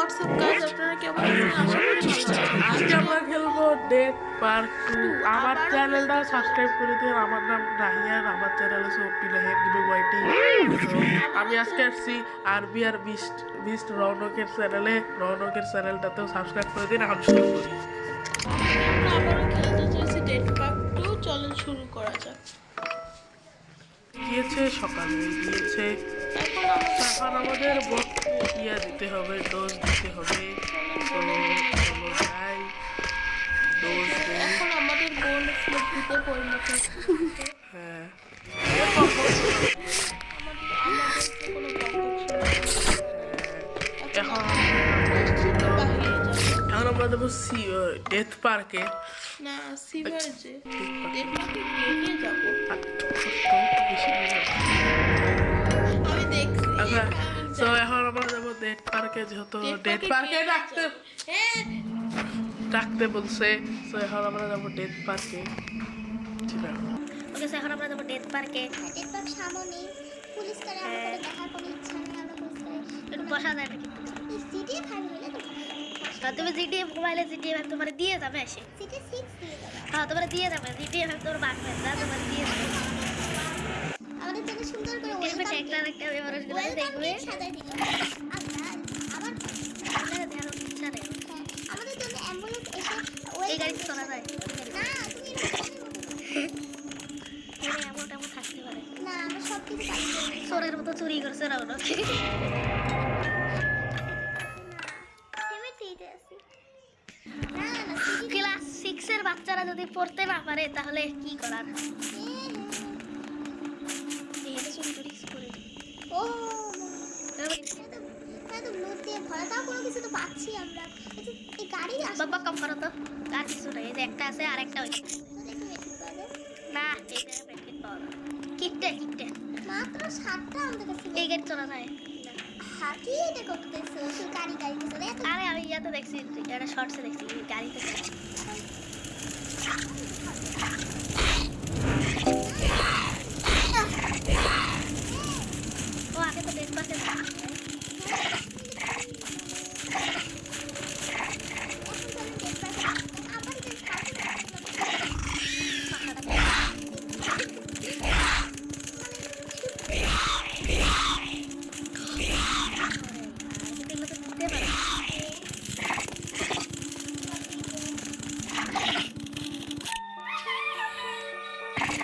WhatsApp guys, আপনারা কেমন আছেন? আশা করি ভালো আছেন। আজকে আমরা খেলবো ডেথ পার্ক 2। আমার চ্যানেলটা সাবস্ক্রাইব করে দিন। আমার নাম রাহিয়ান, আমার চ্যানেল আছে ওপিলা হেড গিভিং ওয়াইটিং। আমি আজকে আসছি আরবিআর বিস্ট রৌনকের চ্যানেলে। রৌনকের চ্যানেলটাতেও সাবস্ক্রাইব করে দিন। এখন শুরু করি। আমরা আবারও খেলতে চাইছি ডেট পার্ক 2। চলেন শুরু করা যাক। গিয়েছে সকালে গিয়েছে। এখন আমাদের ইয়া দিতে হবে, ডোজ দিতে হবে। তো চলো যাই, ডোজ দেই। এখন আমাদের বোন ফ্লিপতে পরিণত হয়েছে। হ্যাঁ, আমাদের কোনো বকবক শোনা এখন বাহিরে যাবে এখন আমরা দেবো ডেথ পার্কে। না, সিভার যে ডেট পার্কে গেটে যাবো। আমি দেখছি আচ্ছা, তো এখন আমরা যাবো ডেথ পার্কে, যেহেতু ডেথ পার্কে ডাকতে বলছে। তো এখন আমরা যাবো ডেথ পার্কে। ঠিক আছে, ওকে, এখন আমরা যাবো ডেথ পার্কে। ডেট পার্ক সামনে পুলিশ করে আমাদের দেখার কোনো ইচ্ছা নেই। আমরা পুলিশ করে একটু বসা যায় নাকি? সিটিএ 5 হইলে তো তুমি জিটিএ মোবাইলে জিটিএ ভাই তোমার দিয়ে যাবে এসে। সিটিএ 6 দিয়ে দাও। হ্যাঁ, তোমার দিয়ে যাবে জিটিএ ভাই, তোমার বাদ না তোমার দিয়ে যাবে। আমাদের জন্য সুন্দর করে দেখবে ওয়েলকাম একটা একটা এভারেজ গুলো দেখবে। সাজাই দিল। আবার আপনারা দেখো ইচ্ছা নেই। আমাদের জন্য অ্যাম্বুলেন্স এসে এই গাড়িতে চলা যায় না, তুমি এখানে এমন তেমন থাকতে পারে। না, আমরা সব কিছু পাই। চোরের মতো চুরি করছে না ওরা। সেমিটিতে আছি। না না, সিটি ক্লাস 6 এর বাচ্চারা যদি পড়তে না পারে তাহলে কি করার? এটা চুরি টুরি করে ও তো ব্লুট দিয়ে ভরা, তাও কোনো কিছু তো পাচ্ছি আমরা। এই গাড়ি আসে বাবা কম করো তো। আর কিছু নেই, এই যে একটা আছে আর একটা ওই দেখি মেট্রিক পাওয়া যায়। না, এইটা প্যাকেট পাওয়া না। কিটটা মাত্র 7টা আমাদের কাছে। এই গাড়ি চলা যায়। হাতি এটা করতেছে শুধু গাড়ি চলে এত আরে আমি ইয়াতে দেখছি, এটা শর্টসে দেখছি গাড়িতে চলে। ও আগে তো ডেট পার্কে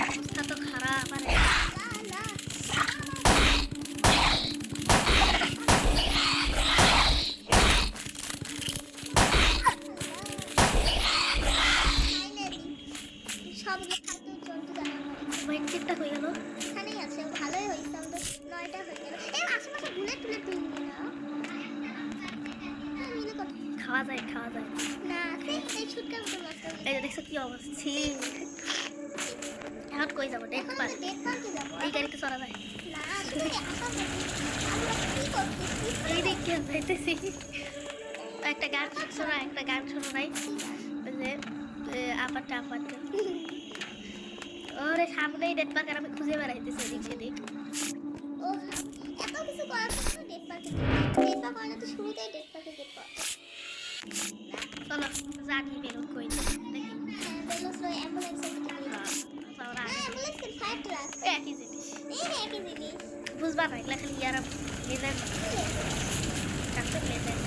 অবস্থা তো খারাপ। আরে সবগুলো খাদ্য জন্তু জানার মেট্রিকটা হয়ে গেল। এখানেই আছে, ভালোই হয়েছে। আমাদের 9টা হয়ে গেল। এই আশেপাশে বুলেট তুলবি না। মিলে কত খাওয়া যায় না, এই ছুটকার মতো মাছটা। এই যে দেখছো কি অবস্থা। এখন কই যাবো? Date park. ডেট পার্কে যাবো। এই গাড়িতে চলা যায় না, তুমি একা যাবে। আমরা কি করতেছি? এই দিক দিয়ে যাইতেছি। একটা গান শুনছো না? একটা গান শোনো নাই? ওই যে আপারটা ওরে সামনেই ডেট পার্ক, আর আমি খুঁজে বেড়াইতেছি এদিক সেদিক। ও এত কিছু করার পর ডেট পার্কে মানে তো শুরুতেই ডেট পার্কে যেতে হবে। চলো জানি বেরোন কই নাকি। হ্যাঁ, বেলুস রয় অ্যাম্বুলেন্সের দিকে নিয়ে যাও। আমরা না, অ্যাম্বুলেন্সের ফায়ার ট্রাক একই জিনিস একই জিনিস। বুঝবা না, এগুলা খালি ইয়ারা লেজেন্ড ডাক্তার লেজেন্ড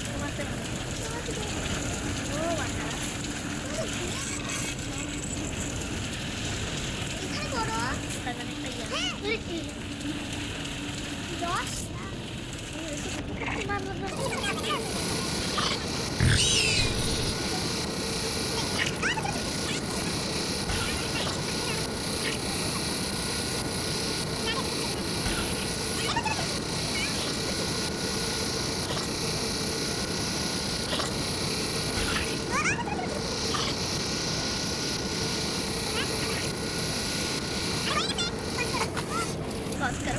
তোমার ও বাচ্চা এখানে বড় তাদের একটা ইয়া রস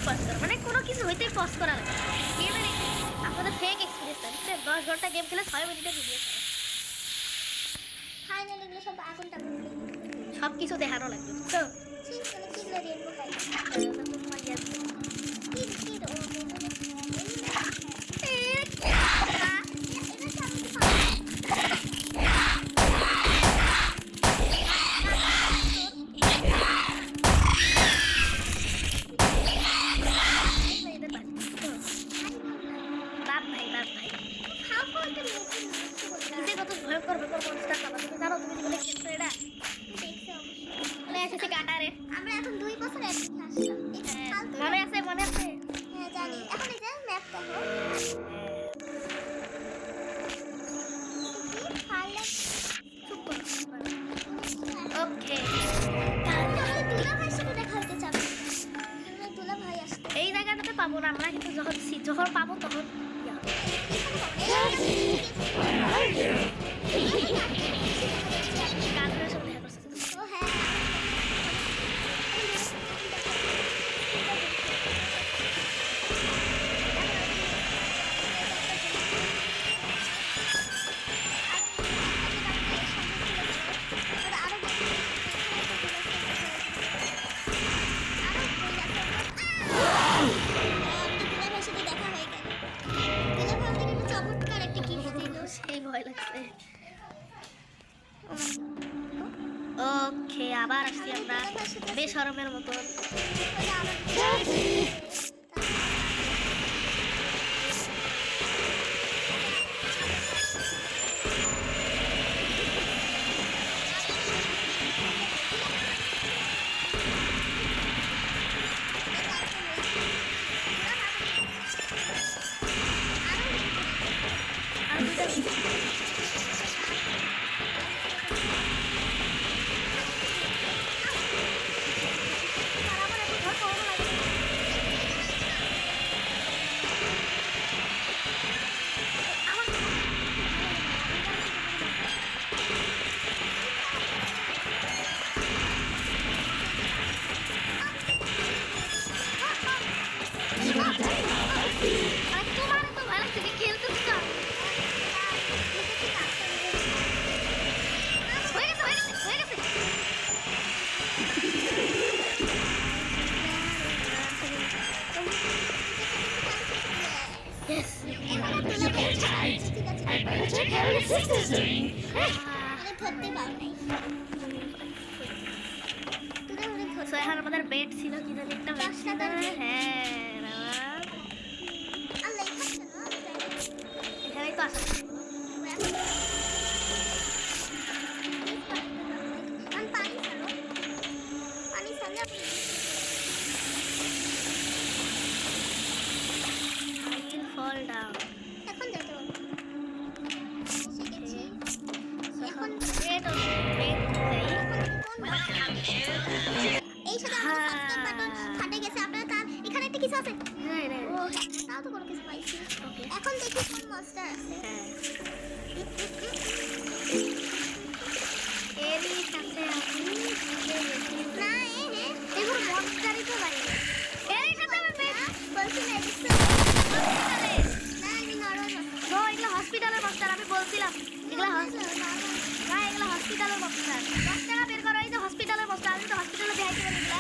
পজ কর মানে কোনো কিছু হইতেই পজ করা লাগে। গেমের আপনাদের ফেক এক্সপিরিয়েন্স আছে। 10 ঘন্টা গেম খেলে 6 মিনিটে ভিডিও ছাড়ে। ফাইনালি এগুলো সব আগুন টাগুন সব কিছু দেখানো লাগবে তো। ঠিক মানে কিলো রেনবো খাই তোমার ইয়া কি কি পাবো না আমরা, কিন্তু যখন পাবো তখন ইয়া হবে। গার্লফ্রেন্ডের সাথে দেখা করছে তো। ও হ্যাঁ চমৎকার একটা গিফট দিল। সেই ভয় লাগছে। ওকে, আবার আসছি আমরা বেশরমের মতন। আর দুইটা আরে তোমার তো ভালো থেকে খেলতেছ না। হয়ে গেছে, হয়ে গেছে, হয়ে গেছে। Yes. ধরতে পাও নাই So, এখন আমাদের বেড ছিল কি জানি একটা বেড ছিল। হ্যাঁ, আল্লাহ খাচ্ছে না এখানেই তো আসা। পানি ছাড়ো পানি ছাড়লে I will fall down. এখন যেতে পারবো শিখেছি এখন Bed on bed যাই। এই সাথে আমাদের বাটন ফাটে গেছে আপনারা তার এখানে একটা কিছু আছে হ্যাঁ, হ্যাঁ, ও তাও তো কোনো কিছু পাইছি ওকে। এখন দেখি কোন মনস্টার আছে হ্যাঁ। এরই সাথে আমি ঢুকে গেছি। না হ্যাঁ এগুলো মনস্টারই তো লাগে। এরই সাথে আমি বেড বলছি না দেখছো হসপিটালে। না আমি নরম ও, এগুলো হসপিটালের মনস্টার, আমি বলছিলাম। এগুলো না, এগুলো হসপিটালের মনস্টার। 10 টাকা বের করো, এই যে হসপিটালের মনস্টার। আমি তো হসপিটালে দেখাইতে পারি এগুলা।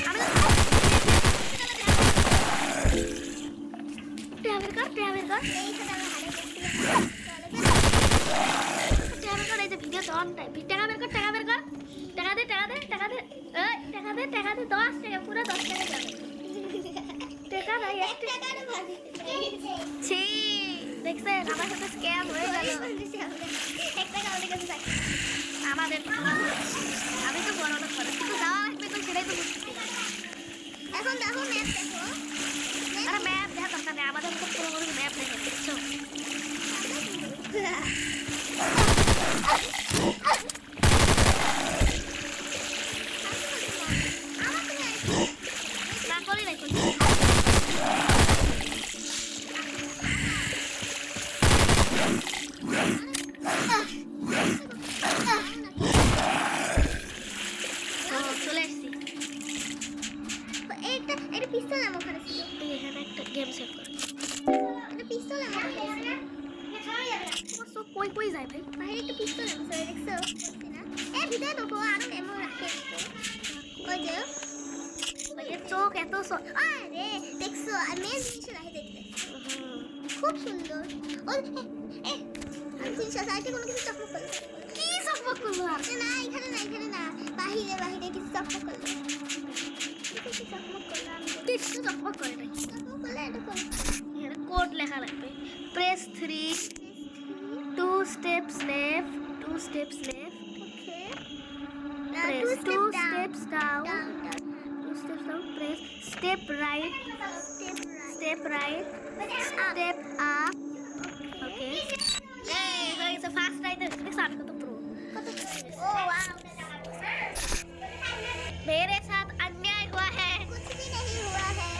আমি তো হসপিটালে দেখাইতে পারি। টাকা বের কর, টাকা বের কর। এই সাথে আমি হারিয়ে গেছিলাম টাকা বের কর, এই যে ভিডিও তো অন টাইম। টাকা বের কর, টাকা বের কর। টাকা দে, টাকা দে, টাকা দে। এই, টাকা দে, টাকা দে। 10 টাকা, পুরো 10 টাকা যাবে। টাকা নাই, এক টাকারও ভাবি ছি, দেখছেন আমার সাথে স্ক্যাম হয়ে গেল। এক টাকা আমাদের কাছে থাকে আমাদের আমি তো বড় লোক করে, কিন্তু যাওয়া লাগবে তো, সেটাই তো বুঝতেছি না। এখন দেখো ম্যাপ দেখো আরে ম্যাপ দেখা দরকার নেই, আমাদের মতো পুরো কোনো ম্যাপ দেখে দেখছো। না করি নাই করি। চলে এসছি। এইটা এটা পিস্তল আমার ওখানে ছিল তুই এখানে একটা গেম সেভ কর। এটা পিস্তল আমার ওখানে ছিল তোমার চোখ কই কই যায় ভাই? বাইরে একটা পিস্তল আমার ছিল দেখছো বলছি না এ ভিতরে দেখো আরো মেমো রাখে ওই যে ভাইয়ের চোখ এত আরে দেখছো আমি জিনিস রাখে দেখতে খুব সুন্দর ও এ আমি জিনিস সাইডে কোনো কিছু চকমক করলো কি চকমক করলো আর? না এখানে না বাহিরে বাহিরে কিছু চকমক করলো কিছু চকমক করলো আমি কিচ্ছু চকমক করে নাই। চকমক করলে এটা করো এখানে কোড লেখা লাগবে। Press 3, 2 steps left, 2 steps left, ওকে press 2 steps down, 2 steps down, press step right, step right, step up. Okay. Hey, হয়ে গেছে ফার্স্ট রাইট। দেখছ আমি কত প্রো। ओ वाओ मेरे साथ अन्याय हुआ है। कुछ भी नहीं हुआ है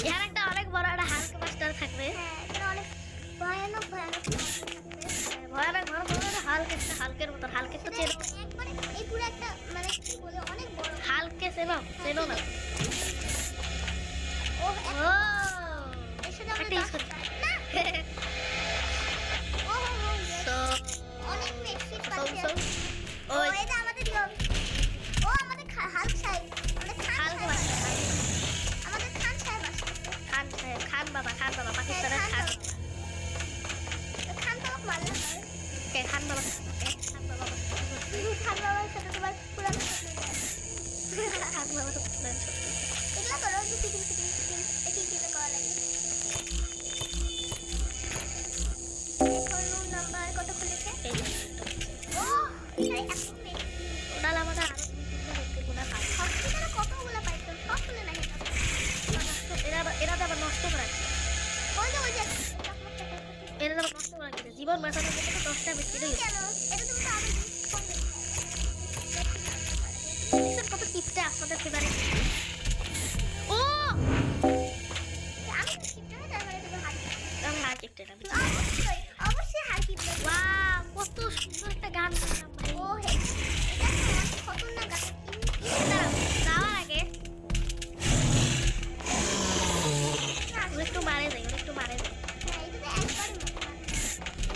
এখানে একটা অনেক বড় একটা হাল্ক মাস্টার থাকবে। হ্যাঁ এখানে অনেক ভয়ানক ভয়ানক monster থাকবে। ভয়ানক বড় বড় একটা হাল্ক, একটা হাল্কের মতন। হাল্কের তো চেনো, একবারে এই পুরো একটা মানে কি বলে অনেক বড়। হাল্ককে চেনো চেনো না? ও ও এর সাথে আমরা একটা use করি। না ও তো অনেক মেক্সিক সৌ পাচ্ছে। সৌ ও ওই এটা আমাদের ইয়ে হবে। ও আমাদের হাল্ক সাহেব, আমাদের খান হাল্ক সাহেব মাস্টার, আমাদের খান সাহেব আসছে। খান সাহেব, খান বাবা পাকিস্তানের হ্যাঁ, খান। খান বাবা মারলাম না। কে খান বাবা? খান বাবা খান বাবার সাথে তোমার পুরানো খান বাবা তো এগুলা করো যে ফিটিং ফিটিং ফিটিং করা লাগে। এখন রুম নাম্বার কত খুলেছে? এই যে ও এখানে এত মেয়ে। ওনার আমাদের আরো গুণা পাবে। হসপিটালে কতগুলো পাইছো? সব খুলে না এটা। এরা তো আবার নষ্ট করা ওই যে এরা তো আবার নষ্ট করা গেছে জীবন বাঁচানোর জন্য তো 10টা বিস্কিটই কেন? এটা তুমি তো আগে ফোন দেখছেন কত কিপটে আপনাদের ফেভারিট। ও আমি তো কিপটা না, তার মানে তুমি হাত আমি হার কিপটে না। অবশ্যই অবশ্যই হার কিপটা। ওয়াও কত সুন্দর একটা গান শুনলাম ভাই। ও হে এটা তো অনেক খতরনাক গাছ। দাঁড়াও, যাওয়ার আগে ওরা একটু মারে যাই, ওরা একটু মারে যাই। হ্যাঁ এটা তো একবারে মজা।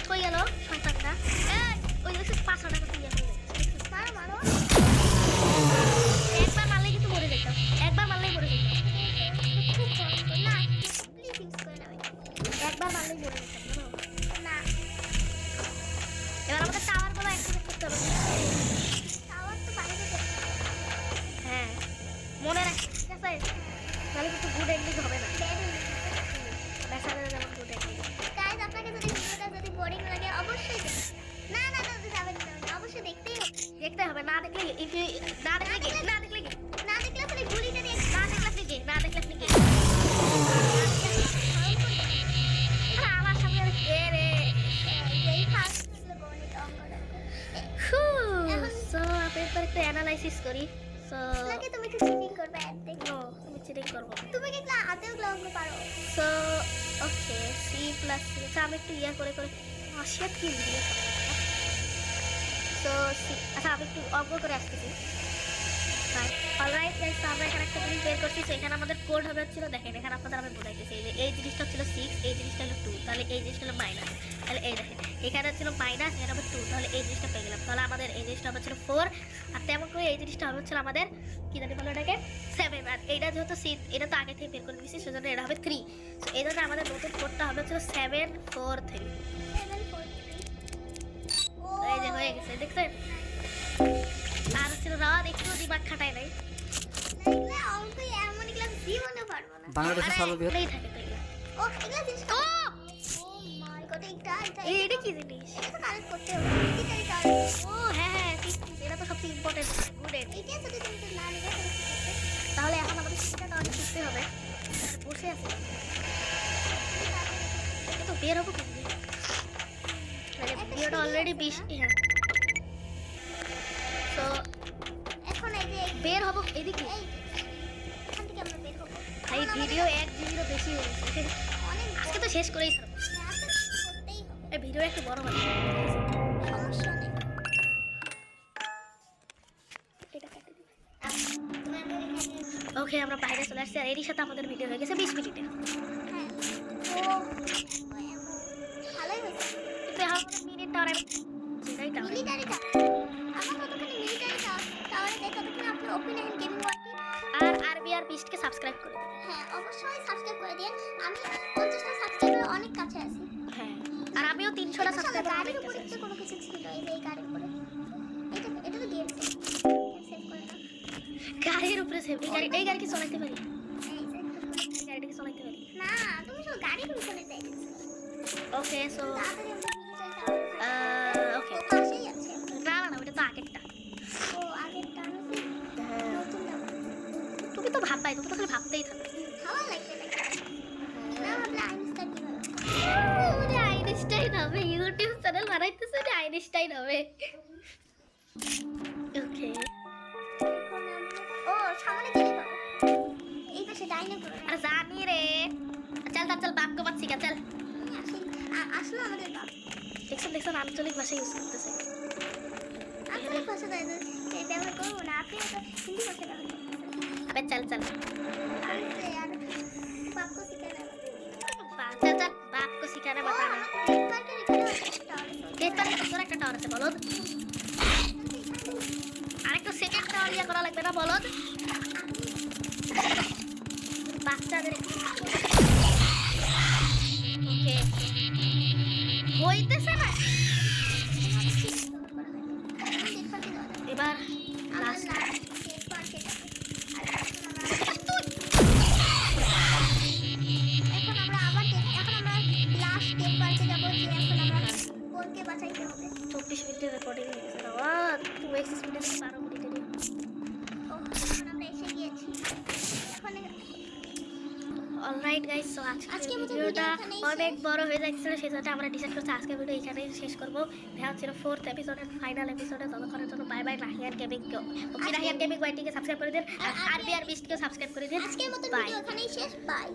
কই গেল শয়তানটা? এই ওই যে 500 টাকা দিয়ে হয়ে যাচ্ছে। মারো মারো। একবার মারলেই কিন্তু মরে যেতাম, একবার মারলেই মরে যেতাম, খুব কষ্ট না, প্লিজ ফিক্স করে নাও। একবার মারলেই মরে যেতাম জানো? না এবার আমাদের টাওয়ারগুলো অ্যাক্টিভেট করতে হবে। টাওয়ার তো বাইরে যেতে। হ্যাঁ মনে রাখি, ঠিক আছে? তাহলে কিন্তু গুড এন্ডিং হবে না। বেচারা যেমন গুড এন্ডিং। গাইস আপনাকে যদি ভিডিওটা যদি বোরিং লাগে অবশ্যই দেখুন। না না না যাবেন না, অবশ্যই দেখতেই হবে। দেখতে হবে, না দেখলে না দেখলে কি? না দেখলে কি? না দেখলে আপনি গুলিটা দিয়ে না দেখলে আপনি কি? না দেখলে আপনি কি? আরে আমার সামনে আর কে রে? এই ফার্স্ট গুলো গণিত অঙ্ক সো আমি এবার একটু অ্যানালাইসিস করি। সো নাকি তুমি কি চিটিং করবে এত দেখো? নো, আমি চিটিং করবো। তুমি কি আতেও অঙ্ক পারো? So okay C plus C, আচ্ছা আমি একটু ইয়া করে করে অসিয়াত কি দিয়ে সো সি, আচ্ছা আমি একটু অঙ্ক করে আসতেছি। অলরাইট গাইস, আমরা এখানে একটা জিনিস বের করছি। তো এখানে আমাদের কোড হবে হচ্ছিল, দেখেন এখানে আপনাদের আমি বোঝাইতেছি। এই যে এই জিনিসটা ছিল 6, এই জিনিসটা হলো 2, তাহলে এই জিনিসটা হলো মাইনাস। তাহলে এই দেখেন এখানে ছিল মাইনাস, এখানে হবে 2, তাহলে এই জিনিসটা পেয়ে গেলাম। তাহলে আমাদের এই জিনিসটা হচ্ছিল 4, আর তেমন করে এই জিনিসটা হবে হচ্ছিল আমাদের কি জানি বলো এটাকে 7। আর এইটা যেহেতু সি, এটা তো আগে থেকে বের করে দিয়েছি, সেজন্য এটা হবে 3। তো এই জন্য আমাদের নতুন কোডটা হবে হচ্ছিল 7 4 3। 743 ও এই যে হয়ে গেছে, দেখছেন? আর হচ্ছিল রাত একটু দিমাগ খাটাই নাই। এগুলা অঙ্ক এমন এগুলা জীবনে পারবো না। বাংলাদেশের সর্ববৃহৎ আরে থাকে তো এগুলো। ও এগুলা জিনিস ও ও মাই গড এটা এটা কি জিনিস? এটা তো কালেক্ট করতে হবে। Digital collect. ও হ্যাঁ হ্যাঁ ঠিক ঠিক, এটা তো সবচেয়ে ইম্পর্টেন্ট গুড এন্ড। এইটা যদি তুমি তো না লিখে তাহলে কি করতে? তাহলে এখন আমাদের শিক্ষাটা অনেক শিখতে হবে। বসে আছি এটা তো বের হবো কিন্তু মানে ভিডিওটা অলরেডি 20 হ্যাঁ। তো এখন এই যে বের হবো এদিকে। এই এখান থেকে আমরা বের হবো। ভাই ভিডিও 1 জিবিরও বেশি হয়ে গেছে, অনেক আজকে তো শেষ করেই ছাড়বো। করতেই হবে। এই ভিডিও একটু বড় হবে। সমস্যা নেই। এটা কেটে দিই। তোমার এখানে ওকে আমরা বাইরে চলে আসছি, আর এরই সাথে আমাদের ভিডিও হয়ে গেছে 20 মিনিটে। হ্যাঁ ও ভালোই হয়েছে। কিন্তু এখন মিনিটটা আর সেটাই টাউন। মিলিটারিটা আমার কতখানি মিলিটারি তাহলে দেখো ততক্ষণ আপনি ওপেন গেমিং ওয়ার্ল্ডটি আর আরবিআর বিস্টকে সাবস্ক্রাইব করে দেবেন। হ্যাঁ অবশ্যই সাবস্ক্রাইব করে দিন। আমি 50টা সাবস্ক্রাইবার অনেক কাছে আছি। হ্যাঁ আর আমিও 300টা সাবস্ক্রাইবার অনেক গাড়ির উপরে কাছে। তো কোনো কিছু ছিল এই যে এই গাড়ির উপরে এটা তো গেম সেভ করে না গাড়ির উপরে সেভ, এই গাড়ি কি চালাতে পারি? এই যে এই গাড়িটাকে চালাতে পারি। না তুমি শুধু গাড়ির উপরে যাইতেছো ওকে সো তাড়াতাড়ি আমরা মিলিটারি টাওয়ার ওকে ও পাশেই আছে না না না ওটা তো আগেরটা। ও আগের টানো কি নতুন দাও তুমি তো ভাববাই, তুমি তো খালি ভাবতেই থাকো। হাওয়া লাগবে না ভাবলে আইনস্টাইন কি হবে ওরে আইনস্টাইন হবে, ইউটিউব চ্যানেল বানাইতেছে ওরে আইনস্টাইন হবে। ওকে এখন ও সামনে গেলে পাবো এই পাশে জানি না কোনো अरे जानी रे चल चल चल बाप को मत सिखा चल আসলে আমাদের বাপ দেখছেন দেখছেন আঞ্চলিক ভাষা ইউজ করতেছে আপনার ভাষা তাই এই ব্যবহার করবো না আপনি তো হিন্দি ভাষা ব্যবহার করতেছেন अबे चल चल আরে यार बाप को सिखाना चल चल बाप को सिखाना बताना एक बार के তোর একটা টাওয়ার আছে বলদ আরেকটা সেকেন্ড টাওয়ার ইয়া করা লাগবে না বলদ বাচ্চাদের ওকে হইতেছে না এবার লাস্ট এখন আমরা আবার এখন আমরা লাস্ট ডেট পার্কে যাব যে এখন আমরা বোনকে বাঁচাইতে হবে 24 মিনিটের রেকর্ডিং হয়ে গেছে না 26 মিনিট 12 মিনিটের ও এখন আমরা এসে গিয়েছি এখন অলরাইট গাইস সো আজকের আজকের মতো ভিডিওটা ভিডিও এখানেই অনেক বড় হয়ে যাচ্ছিল সেজন্য আমরা ডিসাইড করছি আজকের ভিডিও এখানেই শেষ করব দেখা হচ্ছে 4th এপিসোডের ফাইনাল এপিসোডে ততক্ষণের জন্য বাই বাই রাহিয়ান গেমিং কে ওকে রাহিয়ান গেমিং ওয়াইটিকে সাবস্ক্রাইব করে দিন আর আরবিআর বিস্টকে সাবস্ক্রাইব করে দিন আজকের মতো বাই ভিডিও এখানেই শেষ বাই